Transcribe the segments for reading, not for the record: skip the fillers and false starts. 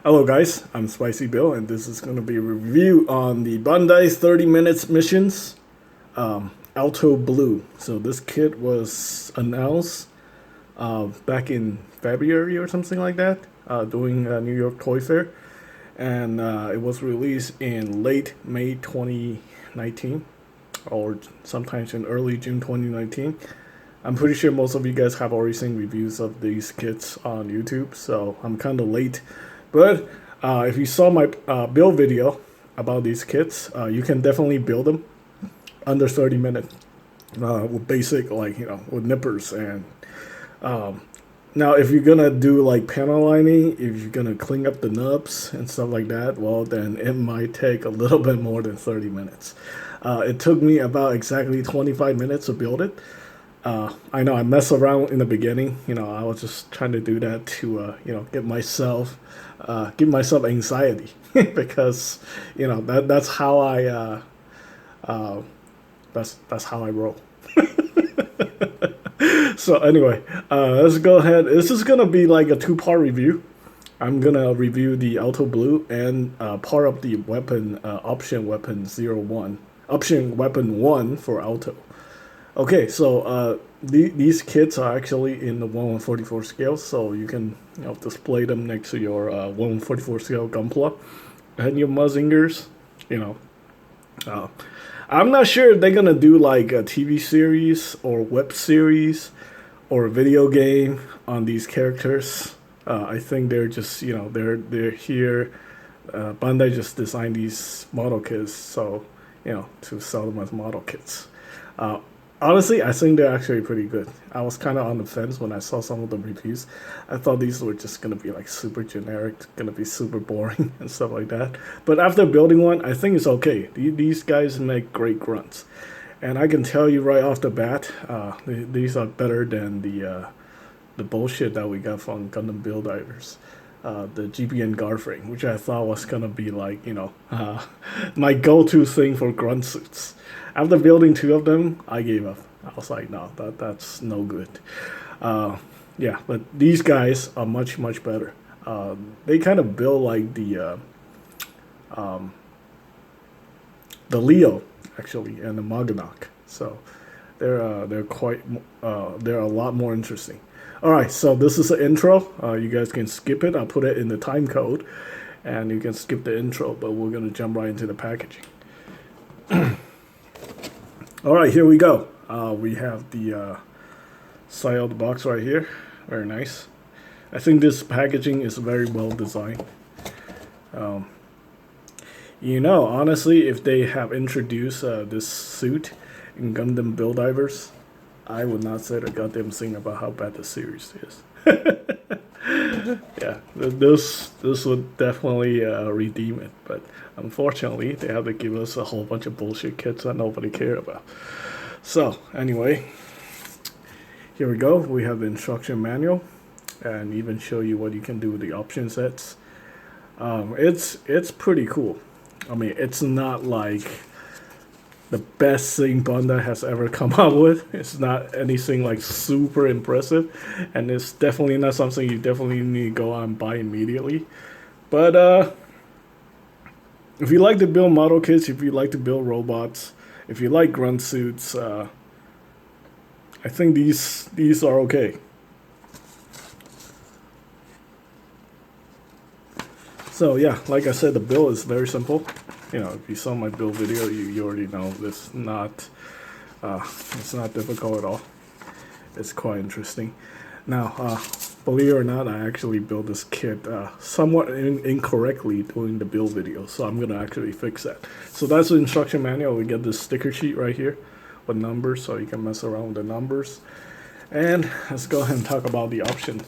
Hello guys, I'm Spicy Bill and this is going to be a review on the Bandai's 30 minutes missions, Alto Blue. So this kit was announced back in February or something like that, during New York Toy Fair. And it was released in late May 2019 or sometimes in early June 2019. I'm pretty sure most of you guys have already seen reviews of these kits on YouTube, so I'm kind of late. But if you saw my build video about these kits, you can definitely build them under 30 minutes with basic, with nippers. And now if you're gonna do like panel lining, if you're gonna clean up the nubs and stuff like that, well then it might take a little bit more than 30 minutes. It took me about exactly 25 minutes to build it. I know I messed around in the beginning. I was just trying to do that to, give myself anxiety because, that's how that's how I roll. So anyway, let's go ahead. This is gonna be like a two-part review. I'm gonna review the Alto Blue and part of the weapon option weapon 01, option weapon 1 for Alto. Okay, so these kits are actually in the 1/144 scale, so you can display them next to your 1/144 scale Gunpla and your Muzingers. I'm not sure if they're gonna do like a TV series or web series or a video game on these characters. I think they're just they're here. Bandai just designed these model kits, so to sell them as model kits. Honestly, I think they're actually pretty good. I was kind of on the fence when I saw some of the reviews. I thought these were just going to be like super generic, going to be super boring and stuff like that. But after building one, I think it's okay. These guys make great grunts. And I can tell you right off the bat, these are better than the bullshit that we got from Gundam Build Divers. The GBN guard frame, which I thought was going to be like, my go-to thing for grunt suits. After building 2 of them, I gave up. I was like, no, that's no good. Yeah, but these guys are much, much better. They kind of build like the Leo, actually, and the Maganok. So they're quite, they're a lot more interesting. Alright, so this is the intro. You guys can skip it. I'll put it in the time code. And you can skip the intro, but we're going to jump right into the packaging. Alright, here we go. We have the side of the box right here. Very nice. I think this packaging is very well designed. Honestly, if they have introduced this suit in Gundam Build Divers, I would not say a goddamn thing about how bad the series is. Yeah, this would definitely redeem it, but unfortunately, they have to give us a whole bunch of bullshit kits that nobody cared about. So, anyway, here we go. We have the instruction manual, and even show you what you can do with the option sets. It's pretty cool. I mean, it's not like the best thing Bandai has ever come out with. It's not anything like super impressive, and it's definitely not something you definitely need to go out and buy immediately. But if you like to build model kits, if you like to build robots, if you like grunt suits, I think these are okay. So yeah, like I said, the build is very simple. If you saw my build video, you already know it's not difficult at all. It's quite interesting. Now, believe it or not, I actually built this kit somewhat incorrectly during the build video, so I'm gonna actually fix that. So that's the instruction manual. We get this sticker sheet right here with numbers, so you can mess around with the numbers. And let's go ahead and talk about the option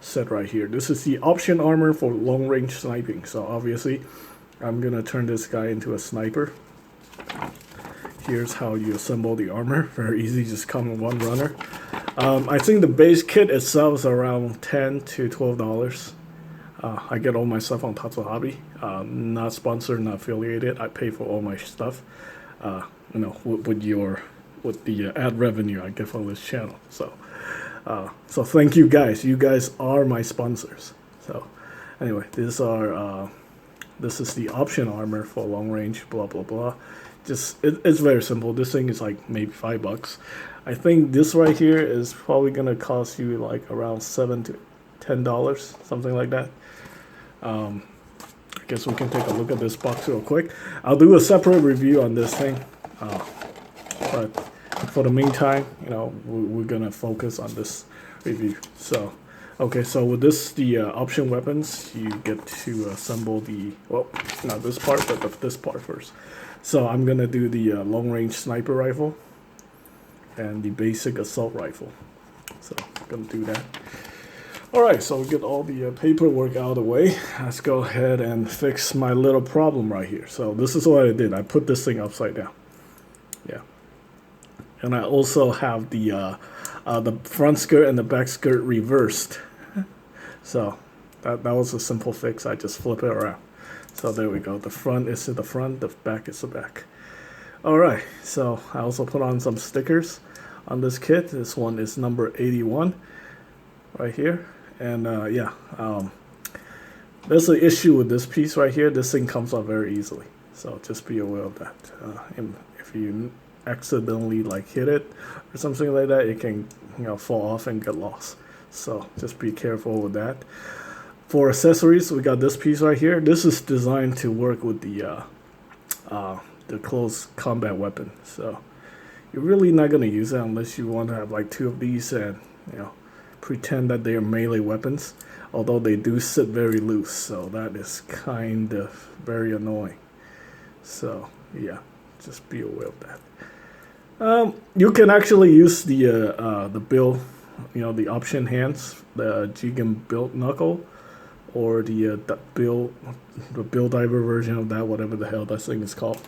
set right here. This is the option armor for long range sniping. So obviously, I'm gonna turn this guy into a sniper. Here's how you assemble the armor. Very easy, just come in one runner. I think the base kit itself is around $10 to $12. I get all my stuff on Tatsu Hobby. Not sponsored, not affiliated. I pay for all my stuff. With the ad revenue I get from this channel. So thank you guys. You guys are my sponsors. So Anyway, these are this is the option armor for long range. Blah blah blah. Just it's very simple. This thing is like maybe $5. I think this right here is probably gonna cost you like around $7 to $10, something like that. I guess we can take a look at this box real quick. I'll do a separate review on this thing, but for the meantime, you know, we're gonna focus on this review. So, okay, so with this, the option weapons, you get to assemble the, well, not this part, but this part first. So I'm gonna do the long range sniper rifle and the basic assault rifle. So I'm gonna do that. Alright, so we get all the paperwork out of the way. Let's go ahead and fix my little problem right here. So this is what I did. I put this thing upside down. Yeah. And I also have the front skirt and the back skirt reversed. So that was a simple fix. I just flip it around. So there we go. The front is to the front, the back is the back. Alright, so I also put on some stickers on this kit. This one is number 81 right here. And there's an issue with this piece right here. This thing comes off very easily. So just be aware of that. If you accidentally like hit it or something like that, it can, you know, fall off and get lost. So just be careful with that. For accessories, we got this piece right here. This is designed to work with the close combat weapon. So you're really not gonna use it unless you want to have like 2 of these and, you know, pretend that they are melee weapons. Although they do sit very loose, so that is kind of very annoying. So yeah, just be aware of that. You can actually use the build, you know, the option hands, the GBN build knuckle, or the build diver version of that, whatever the hell that thing is called.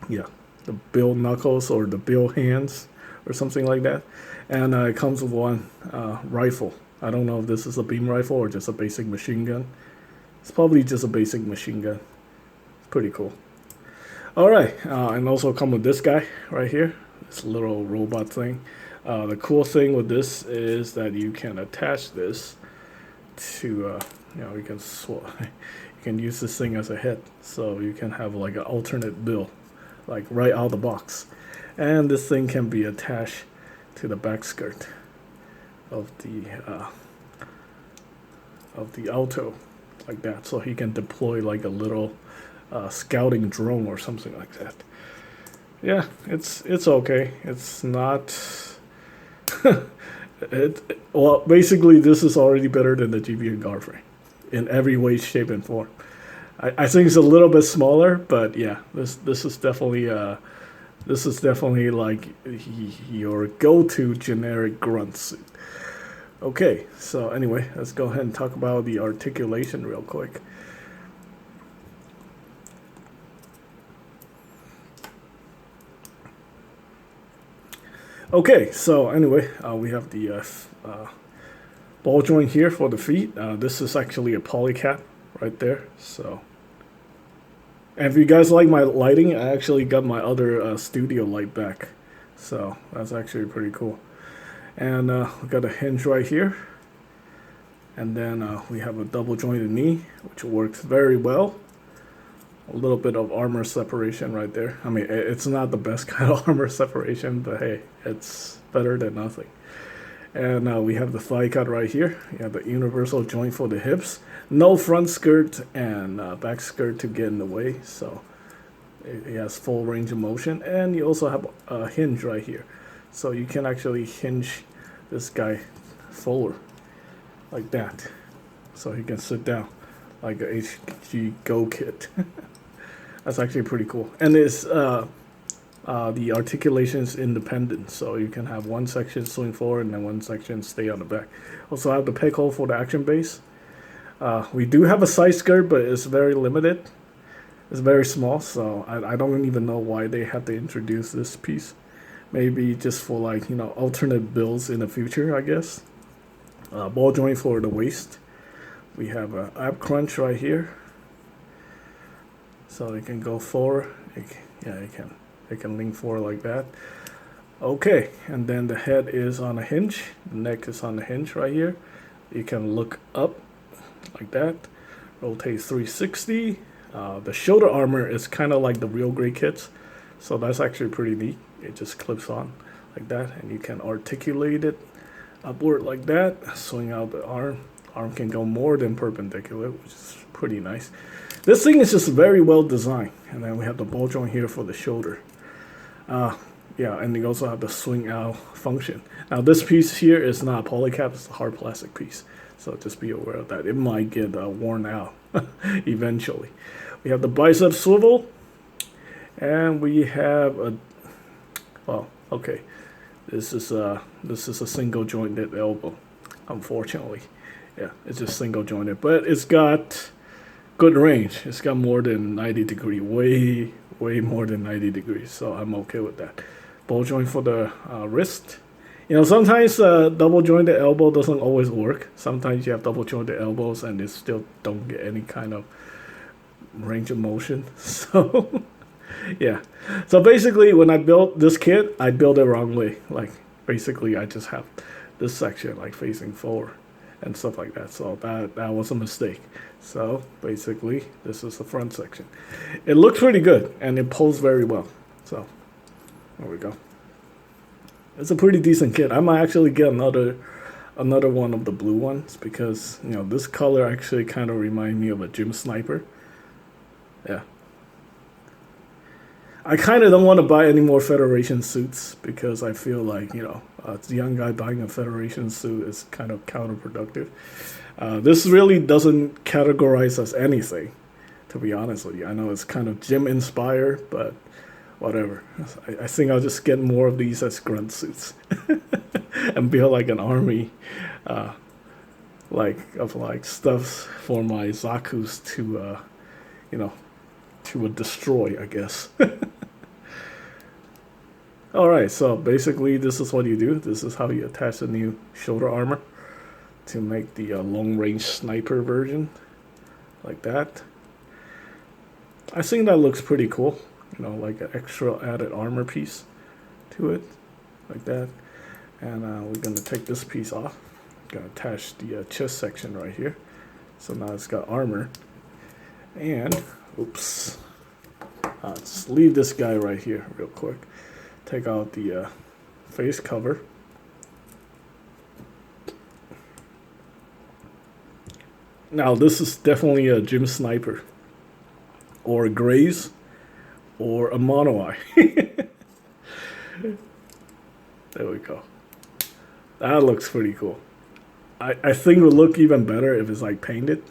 Yeah, the build knuckles or the build hands or something like that. And it comes with one rifle. I don't know if this is a beam rifle or just a basic machine gun. It's probably just a basic machine gun. It's pretty cool. Alright, and also come with this guy right here. This little robot thing. The cool thing with this is that you can attach this to, you know, you can use this thing as a head. So you can have like an alternate build, like right out of the box. And this thing can be attached to the back skirt of the Alto, like that. So he can deploy like a little scouting drone or something like that. Yeah, it's okay. It's not. Well, basically, this is already better than the GBN guard frame in every way, shape, and form. I think it's a little bit smaller, but yeah, this is definitely like your go-to generic grunt suit. Okay, so anyway, let's go ahead and talk about the articulation real quick. Okay, so anyway, we have the ball joint here for the feet. This is actually a polycap right there. So, and if you guys like my lighting, I actually got my other studio light back. So that's actually pretty cool. And we got a hinge right here. And then we have a double jointed knee, which works very well. A little bit of armor separation right there. I mean, it's not the best kind of armor separation, but hey, it's better than nothing. And we have the thigh cut right here. You have the universal joint for the hips. No front skirt and back skirt to get in the way, so it has full range of motion. And you also have a hinge right here, so you can actually hinge this guy forward like that, so he can sit down like a HG Go kit. That's actually pretty cool. And it's the articulation is independent, so you can have one section swing forward and then one section stay on the back. Also I have the peg hole for the action base. We do have a side skirt, but it's very limited. It's very small, so I don't even know why they had to introduce this piece. Maybe just for like, you know, alternate builds in the future, I guess. Ball joint for the waist. We have an ab crunch right here, so it can go forward. It can lean forward like that. Okay, and then the head is on a hinge. The neck is on the hinge right here. You can look up like that, rotate 360. The shoulder armor is kind of like the real gray kits, so that's actually pretty neat. It just clips on like that, and you can articulate it upward like that, swing out the arm. Arm can go more than perpendicular, which is pretty nice. This thing is just very well designed. And then we have the ball joint here for the shoulder. Yeah, and you also have the swing out function. Now this piece here is not a polycap, it's a hard plastic piece. So just be aware of that. It might get worn out eventually. We have the bicep swivel. And we have a, well, okay. This is a single jointed elbow, unfortunately. Yeah, it's just single jointed, but it's got good range. It's got more than 90 degrees, way more than 90 degrees. So I'm okay with that. Ball joint for the wrist. You know, sometimes double jointed elbow doesn't always work. Sometimes you have double jointed elbows and they still don't get any kind of range of motion. So yeah. So basically, when I built this kit, I built it wrong way. Like basically, I just have this section like facing forward and stuff like that. So that was a mistake. So basically, this is the front section. It looks pretty good and it pulls very well. So there we go. It's a pretty decent kit. I might actually get another one of the blue ones because, you know, this color actually kind of reminds me of a gym sniper. Yeah. I kind of don't want to buy any more Federation suits because I feel like, you know, a young guy buying a Federation suit is kind of counterproductive. This really doesn't categorize as anything, to be honest with you. I know it's kind of gym inspired, but whatever. I think I'll just get more of these as grunt suits and build like an army, like stuff for my Zakus to, you know, to destroy, I guess. Alright, so basically this is what you do. This is how you attach the new shoulder armor to make the long-range sniper version, like that. I think that looks pretty cool, you know, like an extra added armor piece to it, like that. And we're going to take this piece off. Going to attach the chest section right here. So now it's got armor. And, oops, just leave this guy right here real quick. Take out the face cover. Now this is definitely a gym sniper, or a graze, or a mono eye. There we go. That looks pretty cool. I think it would look even better if it's like painted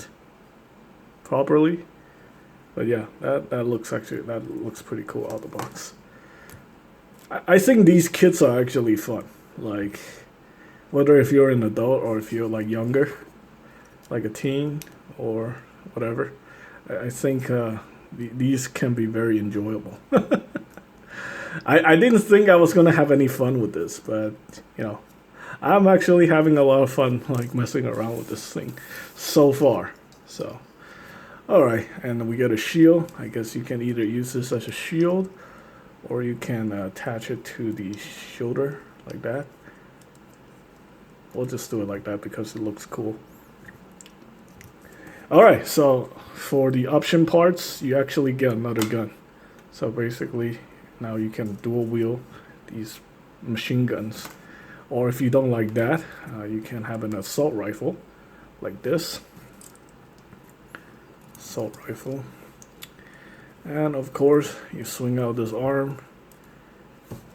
properly. But yeah, that looks pretty cool out of the box. I think these kits are actually fun. Like, whether if you're an adult or if you're like younger, like a teen or whatever, I think these can be very enjoyable. I didn't think I was gonna have any fun with this, but you know, I'm actually having a lot of fun like messing around with this thing so far. So, all right, and we get a shield. I guess you can either use this as a shield, or you can attach it to the shoulder like that. We'll just do it like that because it looks cool. Alright, so for the option parts, you actually get another gun. So basically, now you can dual wield these machine guns. Or if you don't like that, you can have an assault rifle like this. Assault rifle. And of course, you swing out this arm.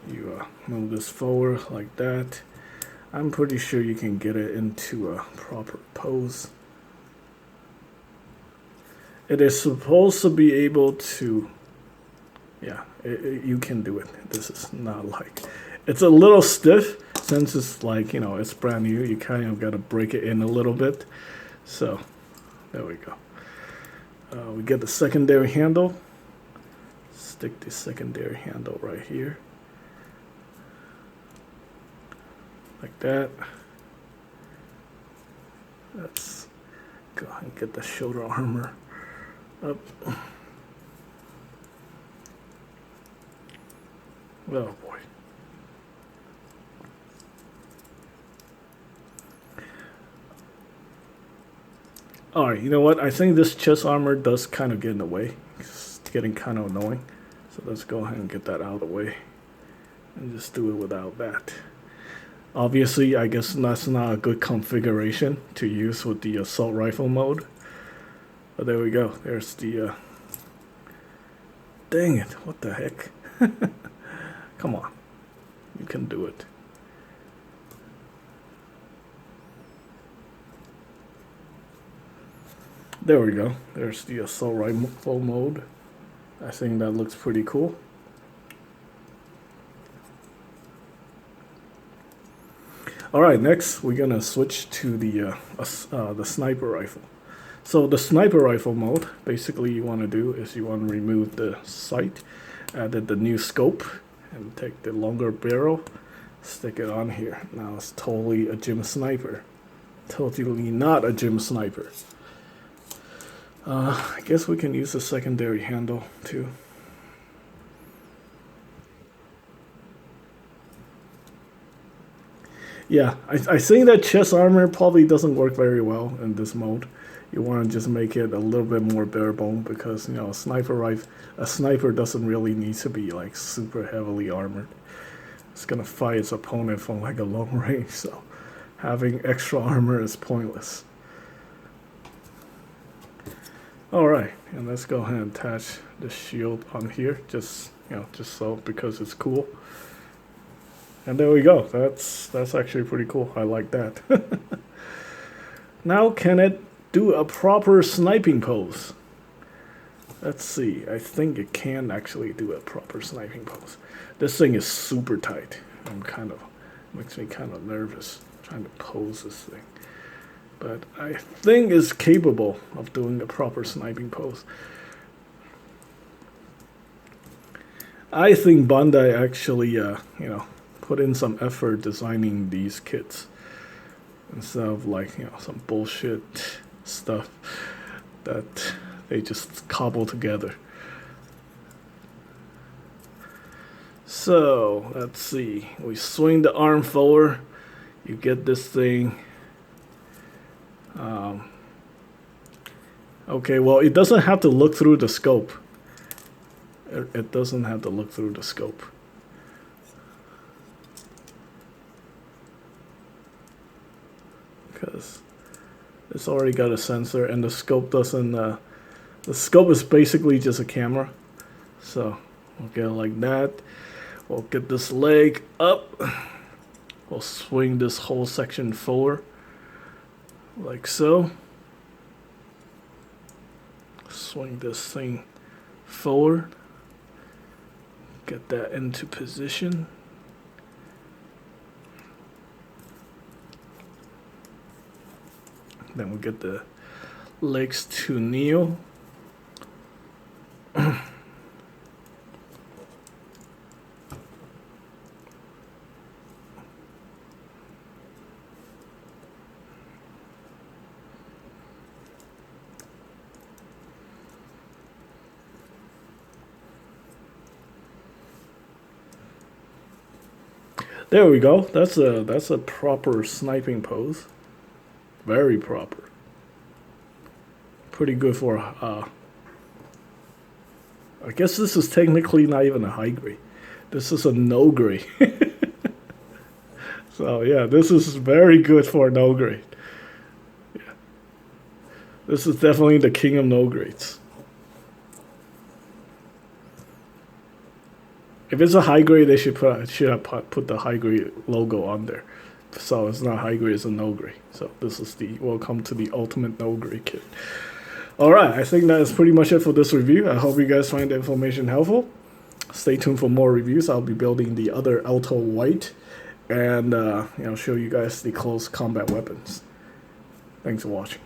You move this forward like that. I'm pretty sure you can get it into a proper pose. It is supposed to be able to, yeah, you can do it. This is not like, it's a little stiff since it's like, you know, it's brand new. You kind of got to break it in a little bit. So, there we go. We get the secondary handle. Stick the secondary handle right here. Like that. Let's go ahead and get the shoulder armor up. Oh boy. Alright, you know what? I think this chest armor does kind of get in the way. It's getting kind of annoying. So let's go ahead and get that out of the way. And just do it without that. Obviously, I guess that's not a good configuration to use with the assault rifle mode. But there we go. There's the... Dang it. What the heck? Come on. You can do it. There we go. There's the assault rifle mode. I think that looks pretty cool. All right, next we're gonna switch to the sniper rifle. So the sniper rifle mode, basically you want to do is you want to remove the sight, added the new scope, and take the longer barrel, stick it on here. Now it's totally a gym sniper. Totally not a gym sniper. I guess we can use a secondary handle too. Yeah, I think that chest armor probably doesn't work very well in this mode. You want to just make it a little bit more bare bone because, you know, a sniper doesn't really need to be like super heavily armored. It's gonna fight its opponent from like a long range, so having extra armor is pointless. Alright, and let's go ahead and attach the shield on here, just so because it's cool. And there we go. That's actually pretty cool. I like that. Now can it do a proper sniping pose? Let's see. I think it can actually do a proper sniping pose. This thing is super tight. Makes me kind of nervous trying to pose this thing. But I think it's capable of doing a proper sniping pose. I think Bandai actually, put in some effort designing these kits instead of like, some bullshit stuff that they just cobble together. So let's see. We swing the arm forward. You get this thing. Okay, well, it doesn't have to look through the scope. It doesn't have to look through the scope. Because it's already got a sensor, and the scope doesn't. The scope is basically just a camera. So we'll get it like that. We'll get this leg up. We'll swing this whole section forward, like so. Swing this thing forward. Get that into position. Then we get the legs to kneel. There we go. That's a proper sniping pose. Very proper. Pretty good for I guess this is technically not even a high grade. This is a no grade. So yeah, this is very good for no grade. Yeah. This is definitely the king of no grades. If it's a high grade, they should have put the high grade logo on there. So it's not high grade, it's a no grade. So this is the welcome to the ultimate no grade kit. Alright, I think that is pretty much it for this review. I hope you guys find the information helpful. Stay tuned for more reviews. I'll be building the other Alto White and show you guys the close combat weapons. Thanks for watching.